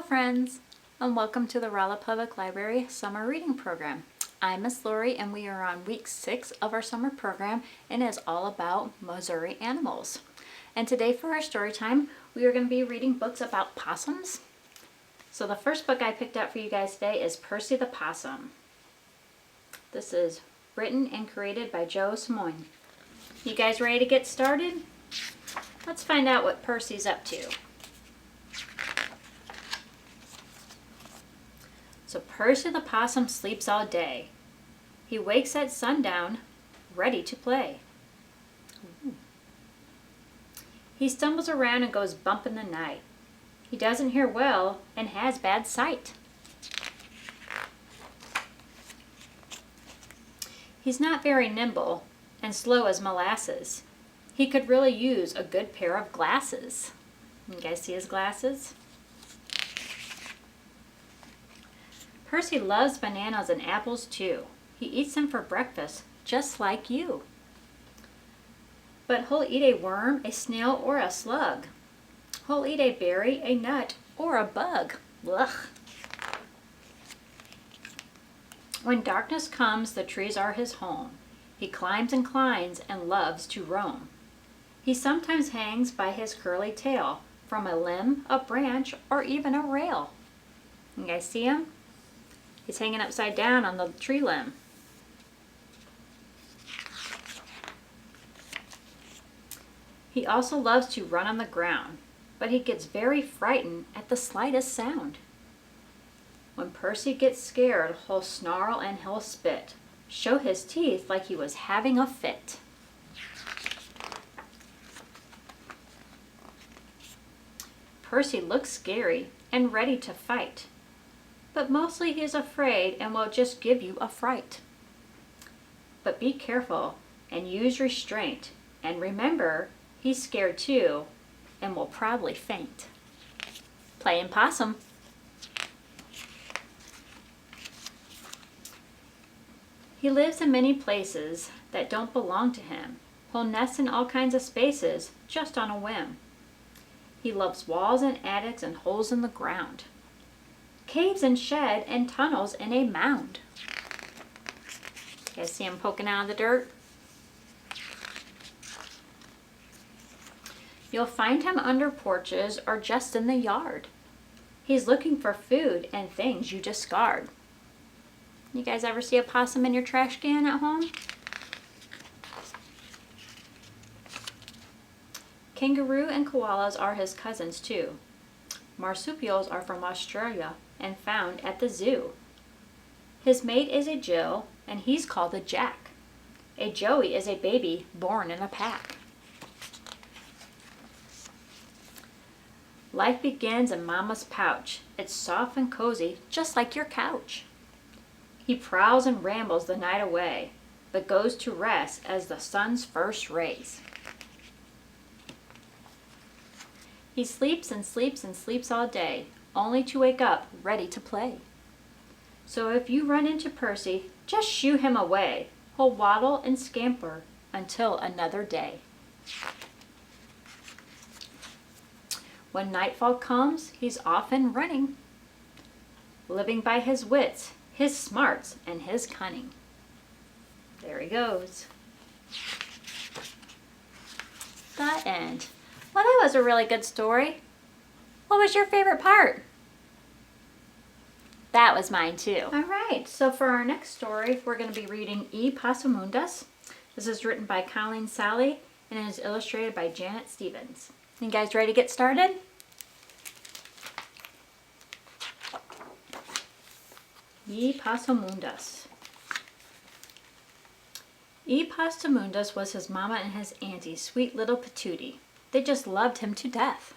friends, and welcome to the Rolla Public Library Summer Reading Program. I'm Miss Lori, and we are on week 6 of our summer program, and it's all about Missouri animals. And today for our story time, we are going to be reading books about possums. So the first book I picked out for you guys today is Percy the Possum. This is written and created by Joe Simone. You guys ready to get started? Let's find out what Percy's up to. So Percy the Possum sleeps all day. He wakes at sundown, ready to play. Ooh. He stumbles around and goes bump in the night. He doesn't hear well and has bad sight. He's not very nimble and slow as molasses. He could really use a good pair of glasses. You guys see his glasses? Percy loves bananas and apples too. He eats them for breakfast, just like you. But he'll eat a worm, a snail, or a slug. He'll eat a berry, a nut, or a bug. Ugh. When darkness comes, the trees are his home. He climbs and climbs and loves to roam. He sometimes hangs by his curly tail from a limb, a branch, or even a rail. You guys see him? He's hanging upside down on the tree limb. He also loves to run on the ground, but he gets very frightened at the slightest sound. When Percy gets scared, he'll snarl and he'll spit, show his teeth like he was having a fit. Percy looks scary and ready to fight, but mostly he's afraid and will just give you a fright. But be careful and use restraint, and remember, he's scared too and will probably faint. Playing possum. He lives in many places that don't belong to him. He'll nest in all kinds of spaces just on a whim. He loves walls and attics and holes in the ground, caves and shed and tunnels in a mound. You guys see him poking out of the dirt? You'll find him under porches or just in the yard. He's looking for food and things you discard. You guys ever see a possum in your trash can at home? Kangaroo and koalas are his cousins too. Marsupials are from Australia and found at the zoo. His mate is a Jill, and he's called a Jack. A Joey is a baby born in a pack. Life begins in Mama's pouch. It's soft and cozy, just like your couch. He prowls and rambles the night away, but goes to rest as the sun's first rays. He sleeps and sleeps and sleeps all day, only to wake up ready to play. So if you run into Percy, just shoo him away. He'll waddle and scamper until another day. When nightfall comes, he's off and running, living by his wits, his smarts, and his cunning. There he goes. The end. Well, that was a really good story. What was your favorite part? That was mine too. All right, so for our next story, we're going to be reading Epossumondas. This is written by Coleen Salley and it is illustrated by Janet Stevens. You guys ready to get started? Epossumondas. Epossumondas was his mama and his auntie's sweet little patootie. They just loved him to death.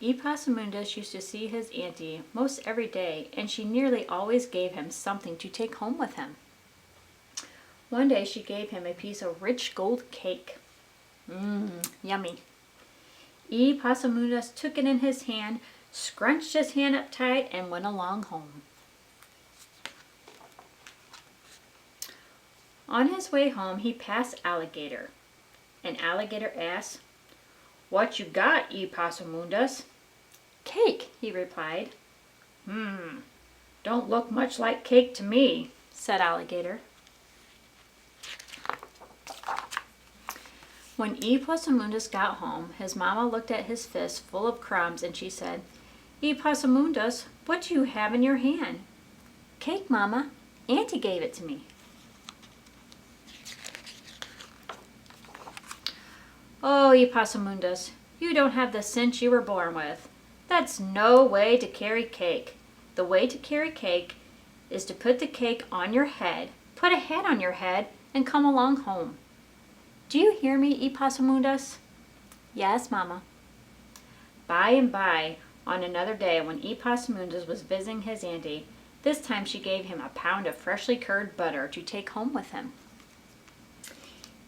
Epossumondas used to see his auntie most every day, and she nearly always gave him something to take home with him. One day she gave him a piece of rich gold cake. Yummy. Epossumondas took it in his hand, scrunched his hand up tight, and went along home. On his way home, he passed Alligator. And Alligator asked, "What you got, Epossumondas?" "Cake," he replied. Don't look much like cake to me," said Alligator. When Epossumondas got home, his mama looked at his fist full of crumbs and she said, "Epossumondas, what do you have in your hand?" "Cake, Mama. Auntie gave it to me." "Oh, Epossumondas, you don't have the sense you were born with. That's no way to carry cake. The way to carry cake is to put the cake on your head, put a hat on your head, and come along home. Do you hear me, Epossumondas?" "Yes, Mama." By and by, on another day when Epossumondas was visiting his auntie, this time she gave him a pound of freshly cured butter to take home with him.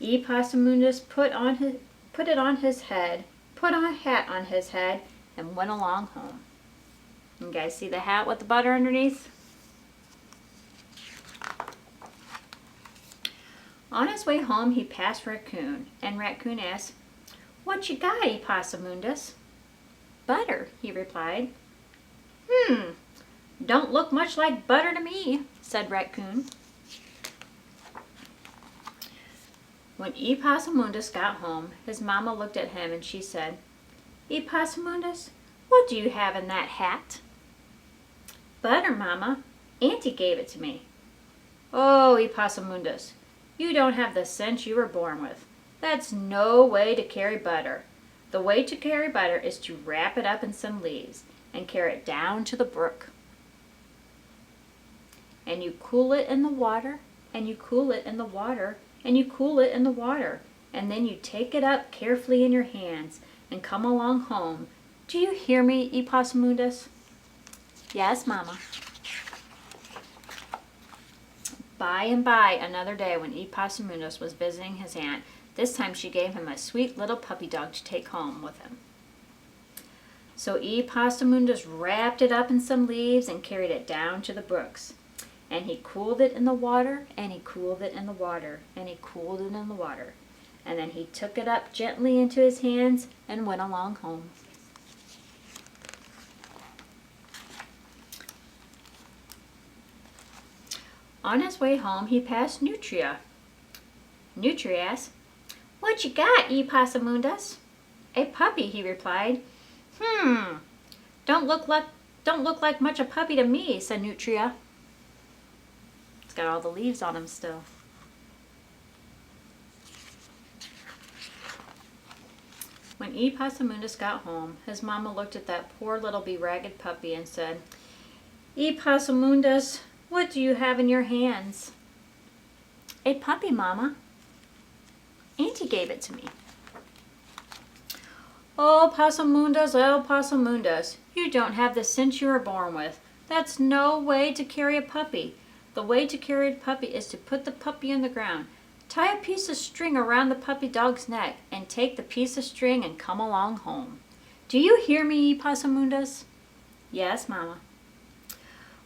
Epossumondas put it on his head, put on a hat on his head, and went along home. You guys see the hat with the butter underneath? On his way home, he passed Raccoon, and Raccoon asked, "What you got, Epossumondas?" "Butter," he replied. Don't look much like butter to me," said Raccoon. When Epossumondas got home, his mama looked at him and she said, "Epossumondas, what do you have in that hat?" "Butter, Mama. Auntie gave it to me." "Oh, Epossumondas, you don't have the sense you were born with. That's no way to carry butter. The way to carry butter is to wrap it up in some leaves and carry it down to the brook. And you cool it in the water, and you cool it in the water, and you cool it in the water, and then you take it up carefully in your hands and come along home. Do you hear me, Epossumondas?" "Yes, Mama." By and by, another day when Epossumondas was visiting his aunt, this time she gave him a sweet little puppy dog to take home with him. So Epossumondas wrapped it up in some leaves and carried it down to the brooks. And he cooled it in the water, and he cooled it in the water, and he cooled it in the water. And then he took it up gently into his hands and went along home. On his way home, he passed Nutria. Nutria asked, "What you got, Epossumondas?" "A puppy," he replied. Don't look like much a puppy to me," said Nutria. It's got all the leaves on him still. When Epossumondas got home, his mama looked at that poor little beragged puppy and said, "Epossumondas, what do you have in your hands?" "A puppy, Mama. Auntie gave it to me." "Oh, Epossumondas, you don't have the sense you were born with. That's no way to carry a puppy. The way to carry a puppy is to put the puppy on the ground, tie a piece of string around the puppy dog's neck, and take the piece of string and come along home. Do you hear me, Epossumondas?" "Yes, Mama."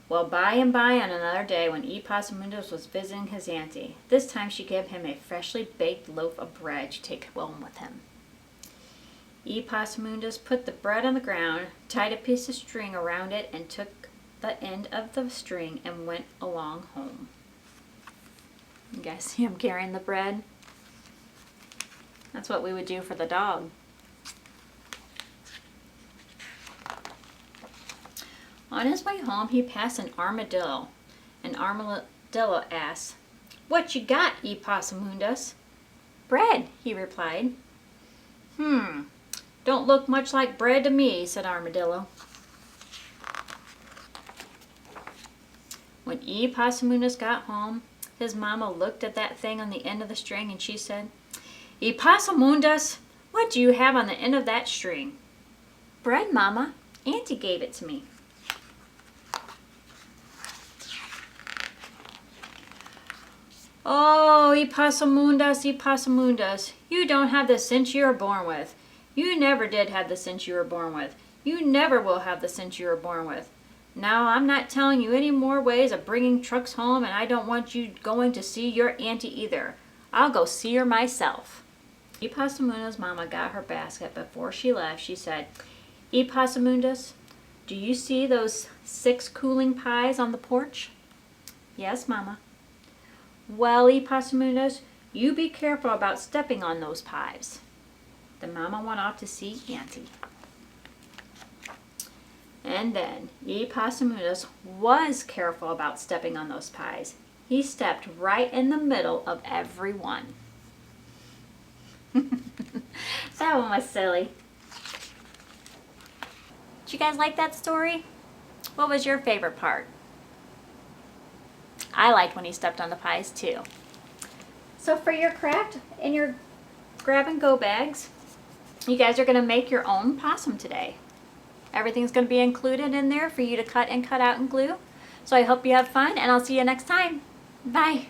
Well, by and by on another day when Epossumondas was visiting his auntie, this time she gave him a freshly baked loaf of bread to take home with him. Epossumondas put the bread on the ground, tied a piece of string around it, and took the end of the string and went along home. You guys see him carrying the bread? That's what we would do for the dog. On his way home, he passed an armadillo. An armadillo asked, "What you got, Epossumondas?" "Bread," he replied. Don't look much like bread to me," said Armadillo. When Epossumondas got home, his mama looked at that thing on the end of the string and she said, "Epossumondas, what do you have on the end of that string?" "Bread, Mama. Auntie gave it to me." "Oh, Epossumondas, you don't have the sense you were born with. You never did have the sense you were born with. You never will have the sense you were born with. Now, I'm not telling you any more ways of bringing trucks home, and I don't want you going to see your auntie either. I'll go see her myself." Epossumondas' mama got her basket. Before she left, she said, Epossumondas, do you see those 6 cooling pies on the porch? Yes, Mama. Well, Epossumondas, you be careful about stepping on those pies. The mama went off to see Auntie. And then Epossumondas was careful about stepping on those pies. He stepped right in the middle of every one. That one was silly. Did you guys like that story? What was your favorite part? I liked when he stepped on the pies too. So for your craft in your grab and go bags, you guys are going to make your own possum today. Everything's going to be included in there for you to cut and cut out and glue. So I hope you have fun, and I'll see you next time. Bye.